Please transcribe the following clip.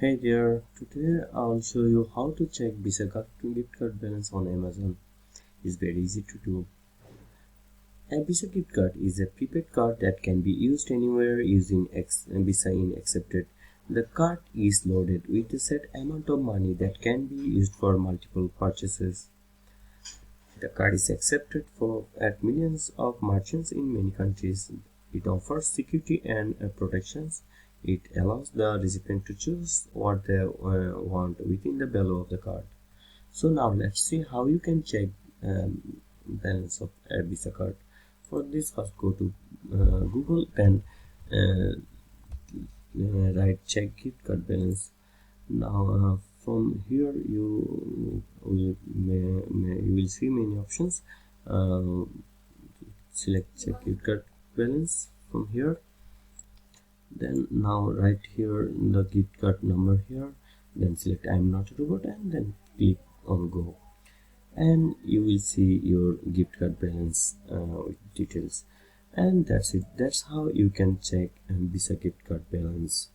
Hey there, today I'll show you how to check Visa gift card balance on Amazon. It's very easy to do. A Visa gift card is a prepaid card that can be used anywhere using Visa in accepted. The card is loaded with a set amount of money that can be used for multiple purchases. The card is accepted for at millions of merchants in many countries. It offers security and protections. It allows the recipient to choose what they want within the value of the card. So now let's see how you can check balance of a Visa card. For this, first go to Google and uh, write check gift card balance. Now from here you will see many options. uh, Select check gift card balance from here. Then now right here the gift card number here, then select I'm not a robot and then click on go, and you will see your gift card balance with details. And that's it. That's how you can check Visa gift card balance.